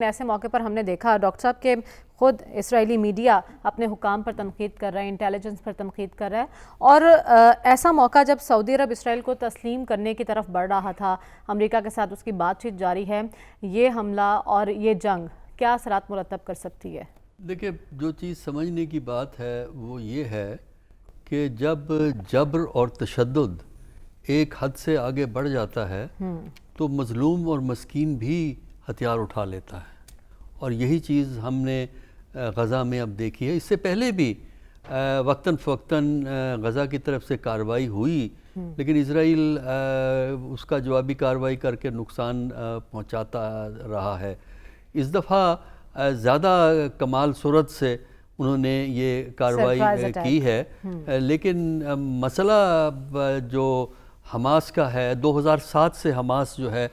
ایسے موقع پر ہم نے دیکھا ڈاکٹر صاحب کہ خود اسرائیلی میڈیا اپنے حکام پر تنقید کر رہا ہے، انٹیلیجنس پر تنقید کر رہا ہے، اور ایسا موقع جب سعودی عرب اسرائیل کو تسلیم کرنے کی طرف بڑھ رہا تھا، امریکہ کے ساتھ اس کی بات چیت جاری ہے، یہ حملہ اور یہ جنگ کیا اثرات مرتب کر سکتی ہے؟ دیکھیں، جو چیز سمجھنے کی بات ہے وہ یہ ہے کہ جب جبر اور تشدد ایک حد سے آگے بڑھ جاتا ہے تو مظلوم اور مسکین بھی ہتھیار اٹھا لیتا ہے، اور یہی چیز ہم نے غزہ میں اب دیکھی ہے۔ اس سے پہلے بھی وقتاً فوقتاً غزہ کی طرف سے کارروائی ہوئی، لیکن اسرائیل اس کا جوابی کارروائی کر کے نقصان پہنچاتا رہا ہے۔ اس دفعہ زیادہ کمال صورت سے انہوں نے یہ کارروائی کی ہے، لیکن مسئلہ جو حماس کا ہے، 2007 سے حماس جو ہے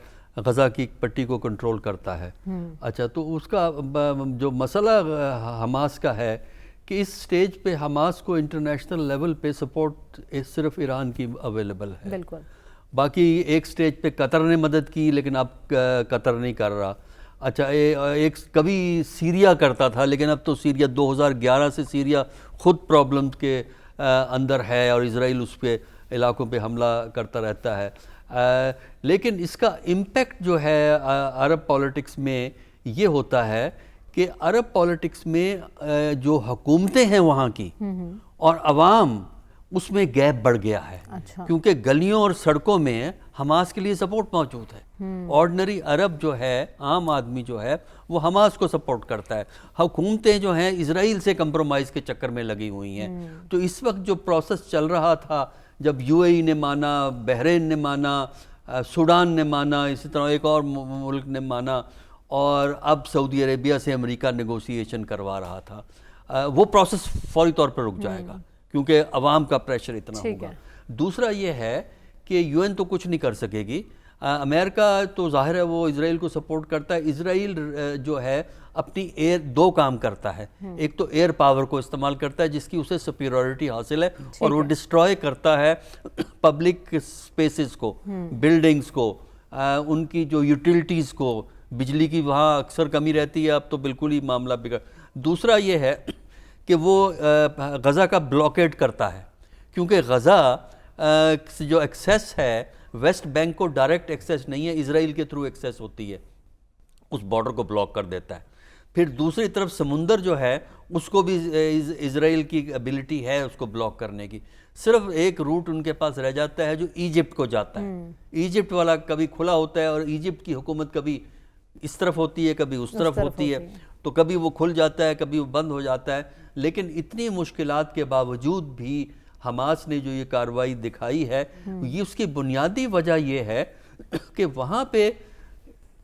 غزہ کی پٹی کو کنٹرول کرتا ہے۔ اچھا، تو اس کا جو مسئلہ حماس کا ہے کہ اس سٹیج پہ حماس کو انٹرنیشنل لیول پہ سپورٹ صرف ایران کی اویلیبل ہے۔ بالکل، باقی ایک سٹیج پہ قطر نے مدد کی، لیکن اب قطر نہیں کر رہا۔ اچھا، ایک کبھی سیریا کرتا تھا، لیکن اب تو سیریا 2011 سے سیریا خود پرابلم کے اندر ہے اور اسرائیل اس پہ علاقوں پہ حملہ کرتا رہتا ہے۔ لیکن اس کا امپیکٹ جو ہے عرب پالیٹکس میں یہ ہوتا ہے کہ عرب پالیٹکس میں جو حکومتیں ہیں وہاں کی اور عوام، اس میں گیپ بڑھ گیا ہے، کیونکہ گلیوں اور سڑکوں میں حماس کے لیے سپورٹ موجود ہے۔ آرڈنری عرب جو ہے، عام آدمی جو ہے، وہ حماس کو سپورٹ کرتا ہے۔ حکومتیں جو ہیں اسرائیل سے کمپرومائز کے چکر میں لگی ہوئی ہیں۔ تو اس وقت جو پروسیس چل رہا تھا، جب یو اے ای نے مانا، بحرین نے مانا، سوڈان نے مانا، اسی طرح ایک اور ملک نے مانا، اور اب سعودی عربیہ سے امریکہ نیگوسیشن کروا رہا تھا، وہ پروسیس فوری طور پر رک جائے گا کیونکہ عوام کا پریشر اتنا ہوگا۔ دوسرا یہ ہے کہ یو این تو کچھ نہیں کر سکے گی۔ امریکہ تو ظاہر ہے وہ اسرائیل کو سپورٹ کرتا ہے۔ اسرائیل جو ہے اپنی دو کام کرتا ہے، ایک تو ایئر پاور کو استعمال کرتا ہے جس کی اسے سپیریورٹی حاصل ہے، اور وہ ڈسٹروائے کرتا ہے پبلک سپیسز کو، بلڈنگز کو، ان کی جو یوٹیلٹیز کو، بجلی کی وہاں اکثر کمی رہتی ہے، اب تو بالکل ہی معاملہ بگڑ۔ دوسرا یہ ہے کہ وہ غزہ کا بلاکیڈ کرتا ہے، کیونکہ غزہ جو ایکسیس ہے ویسٹ بینک کو ڈائریکٹ ایکسیس نہیں ہے، اسرائیل کے تھرو ایکسیس ہوتی ہے، اس بارڈر کو بلاک کر دیتا ہے۔ پھر دوسری طرف سمندر جو ہے اس کو بھی اسرائیل کی ایبلٹی ہے اس کو بلاک کرنے کی۔ صرف ایک روٹ ان کے پاس رہ جاتا ہے جو ایجپٹ کو جاتا ہے۔ ایجپٹ والا کبھی کھلا ہوتا ہے، اور ایجپٹ کی حکومت کبھی اس طرف ہوتی ہے کبھی اس طرف ہوتی ہے، تو کبھی وہ کھل جاتا ہے کبھی وہ بند ہو جاتا ہے۔ لیکن اتنی مشکلات کے باوجود بھی حماس نے جو یہ کارروائی دکھائی ہے، یہ اس کی بنیادی وجہ یہ ہے کہ وہاں پہ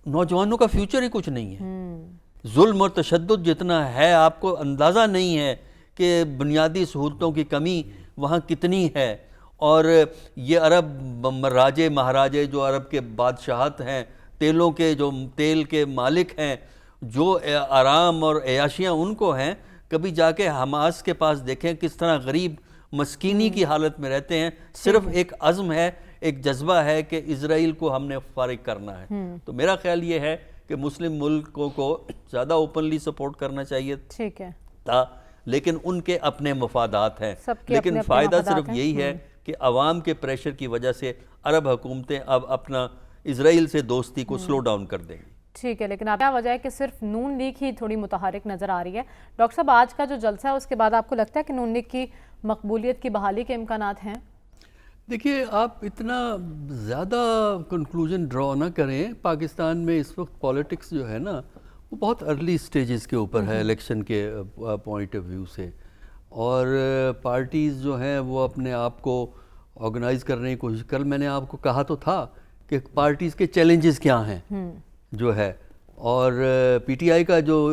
نوجوانوں کا فیوچر ہی کچھ نہیں ہے۔ ظلم اور تشدد جتنا ہے، آپ کو اندازہ نہیں ہے کہ بنیادی سہولتوں کی کمی وہاں کتنی ہے۔ اور یہ عرب راجے مہاراجے جو عرب کے بادشاہت ہیں، تیلوں کے جو تیل کے مالک ہیں، جو آرام اور عیاشیاں ان کو ہیں، کبھی جا کے حماس کے پاس دیکھیں کس طرح غریب مسکینی کی حالت میں رہتے ہیں۔ صرف ایک عزم ہے، ایک جذبہ ہے کہ اسرائیل کو ہم نے فارغ کرنا ہے۔ تو میرا خیال یہ ہے کہ مسلم ملکوں کو زیادہ اوپنلی سپورٹ کرنا چاہیے تھا، لیکن ان کے اپنے مفادات ہیں۔ لیکن فائدہ صرف یہی ہے کہ عوام کے پریشر کی وجہ سے عرب حکومتیں اب اپنا اسرائیل سے دوستی کو سلو ڈاؤن کر دیں گی۔ ٹھیک ہے، لیکن کیا وجہ ہے کہ صرف نون لیگ ہی تھوڑی متحرک نظر آ رہی ہے؟ ڈاکٹر صاحب، آج کا جو جلسہ ہے اس کے بعد آپ کو لگتا ہے کہ نون لیگ کی مقبولیت کی بحالی کے امکانات ہیں؟ دیکھیے، آپ اتنا زیادہ کنکلوژن ڈرا نہ کریں۔ پاکستان میں اس وقت پالیٹکس جو ہے نا، وہ بہت ارلی سٹیجز کے اوپر ہے الیکشن کے پوائنٹ آف ویو سے، اور پارٹیز جو ہیں وہ اپنے آپ کو آرگنائز کرنے کی کوشش کل میں نے آپ کو کہا تو تھا کہ پارٹیز کے چیلنجز کیا ہیں جو ہے، اور پی ٹی آئی کا جو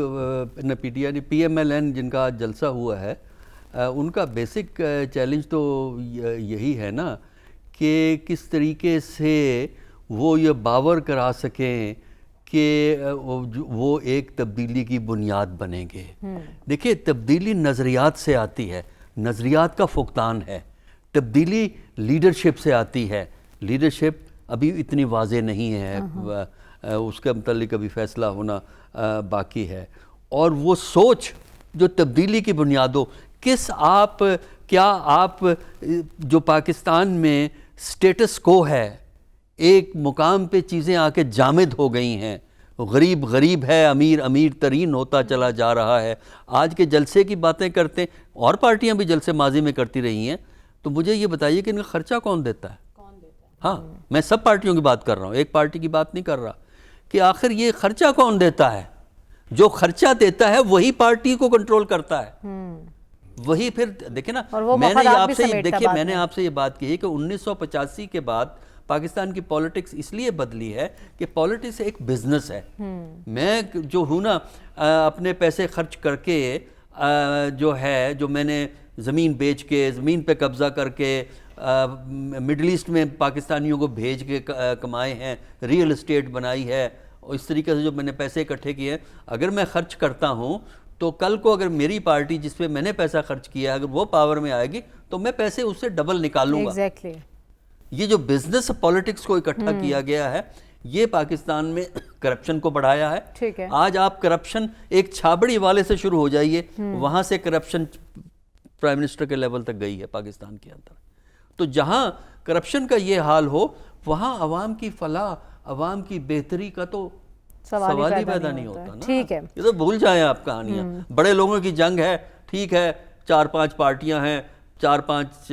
P T I P M L N جن کا آج جلسہ ہوا ہے، ان کا بیسک چیلنج تو یہی ہے نا کہ کس طریقے سے وہ یہ باور کرا سکیں کہ وہ ایک تبدیلی کی بنیاد بنیں گے۔ دیکھیے، تبدیلی نظریات سے آتی ہے، نظریات کا فقدان ہے۔ تبدیلی لیڈرشپ سے آتی ہے، لیڈرشپ ابھی اتنی واضح نہیں ہے اس کے متعلق ابھی فیصلہ ہونا باقی ہے. اور وہ سوچ جو تبدیلی کی بنیاد ہو, کیا آپ جو پاکستان میں سٹیٹس کو ہے, ایک مقام پہ چیزیں آ کے جامد ہو گئی ہیں, غریب غریب ہے, امیر امیر ترین ہوتا چلا جا رہا ہے. آج کے جلسے کی باتیں کرتے ہیں, اور پارٹیاں بھی جلسے ماضی میں کرتی رہی ہیں, تو مجھے یہ بتائیے کہ ان کا خرچہ کون دیتا ہے؟ ہاں, میں سب پارٹیوں کی بات کر رہا ہوں, ایک پارٹی کی بات نہیں کر رہا, کہ آخر یہ خرچہ کون دیتا ہے؟ جو خرچہ دیتا ہے وہی پارٹی کو کنٹرول کرتا ہے. وہی پھر دیکھیں نا, میں نے آپ سے یہ بات کی ہے کہ 1985 کے بعد پاکستان کی پولیٹکس اس لیے بدلی ہے کہ پولیٹکس ایک بزنس ہے. میں جو ہوں نا, اپنے پیسے خرچ کر کے جو میں نے زمین بیچ کے, زمین پہ قبضہ کر کے, مڈل ایسٹ میں پاکستانیوں کو بھیج کے کمائے ہیں, ریئل اسٹیٹ بنائی ہے, اور اس طریقے سے جو میں نے پیسے اکٹھے کیے ہیں, اگر میں خرچ کرتا ہوں تو کل کو اگر میری پارٹی جس پہ میں نے پیسہ خرچ کیا ہے اگر وہ پاور میں آئے گی تو میں پیسے اس سے ڈبل نکالوں گا. یہ جو بزنس پالیٹکس کو اکٹھا کیا گیا ہے, یہ پاکستان میں کرپشن کو بڑھایا ہے. آج آپ کرپشن ایک چھابڑی والے سے شروع ہو جائیے, وہاں سے کرپشن پرائم منسٹر کے لیول تک گئی ہے پاکستان کے اندر. تو جہاں کرپشن کا یہ حال ہو, وہاں عوام کی فلاح, عوام کی بہتری کا تو سوال ہی پیدا نہیں ہوتا نا. یہ تو بھول جائیں آپ کہانیاں. بڑے لوگوں کی جنگ ہے, ٹھیک ہے, 4-5 پارٹیاں ہیں, 4-5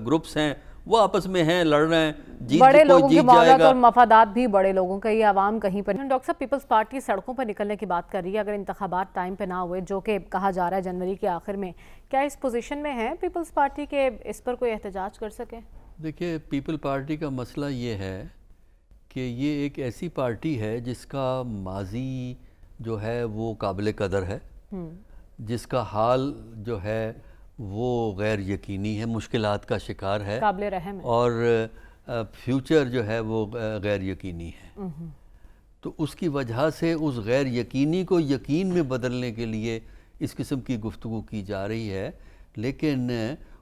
گروپس ہیں, وہ آپس میں ہیں, لڑ رہے ہیں, بڑے لوگوں کے معاملات اور مفادات بھی بڑے لوگوں کا, یہ عوام کہیں پر. ڈاکٹر صاحب, پیپلز پارٹی سڑکوں پر نکلنے کی بات کر رہی ہے, اگر انتخابات ٹائم پہ نہ ہوئے, جو کہ کہا جا رہا ہے جنوری کے آخر میں, کیا اس پوزیشن میں ہے پیپلز پارٹی کے اس پر کوئی احتجاج کر سکے؟ دیکھیے, پیپل پارٹی کا مسئلہ یہ ہے کہ یہ ایک ایسی پارٹی ہے جس کا ماضی جو ہے وہ قابل قدر ہے, جس کا حال جو ہے وہ غیر یقینی ہے, مشکلات کا شکار ہے, قابل رحم ہے, اور فیوچر جو ہے وہ غیر یقینی ہے. تو اس کی وجہ سے اس غیر یقینی کو یقین میں بدلنے کے لیے اس قسم کی گفتگو کی جا رہی ہے. لیکن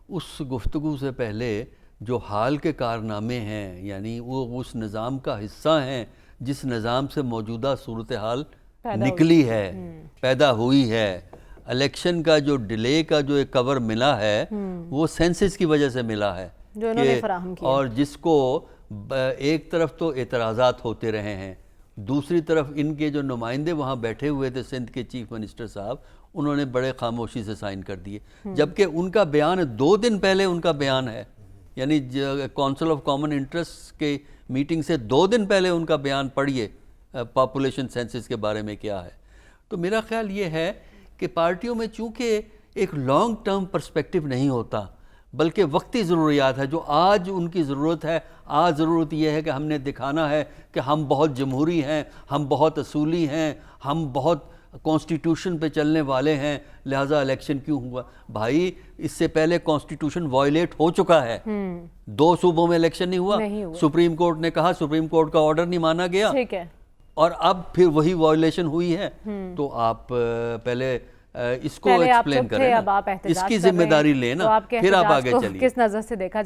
اس گفتگو سے پہلے جو حال کے کارنامے ہیں, یعنی وہ اس نظام کا حصہ ہیں جس نظام سے موجودہ صورتحال نکلی ہے, پیدا ہوئی ہے. الیکشن کا جو ڈیلے کا جو ایک کور ملا ہے وہ سینسس کی وجہ سے ملا ہے, جو انہوں نے فراہم کیا, اور جس کو ایک طرف تو اعتراضات ہوتے رہے ہیں, دوسری طرف ان کے جو نمائندے وہاں بیٹھے ہوئے تھے, سندھ کے چیف منسٹر صاحب, انہوں نے بڑے خاموشی سے سائن کر دیے, جبکہ ان کا بیان 2 دن پہلے ان کا بیان ہے, یعنی کونسل آف کامن انٹرسٹ کے میٹنگ سے 2 دن پہلے ان کا بیان پڑھیے پاپولیشن سینسس کے بارے میں کیا ہے. تو میرا خیال یہ ہے کہ پارٹیوں میں چونکہ ایک لانگ ٹرم پرسپیکٹو نہیں ہوتا, بلکہ وقتی ضروریات ہے, جو آج ان کی ضرورت ہے, آج ضرورت یہ ہے کہ ہم نے دکھانا ہے کہ ہم بہت جمہوری ہیں, ہم بہت اصولی ہیں, ہم بہت کانسٹیٹیوشن پہ چلنے والے ہیں, لہٰذا الیکشن کیوں ہوا؟ بھائی, اس سے پہلے کانسٹیٹیوشن وائلیٹ ہو چکا ہے, 2 صوبوں میں الیکشن نہیں ہوا, سپریم کورٹ نے کہا, سپریم کورٹ کا آرڈر نہیں مانا گیا, اور اب پھر وہی وائلیشن ہوئی ہے. تو آپ پہلے اس کو ایکسپلین کریں نا, اس کی ذمہ داری لیں نا, پھر آپ آگے چلیے. کس نظر سے دیکھا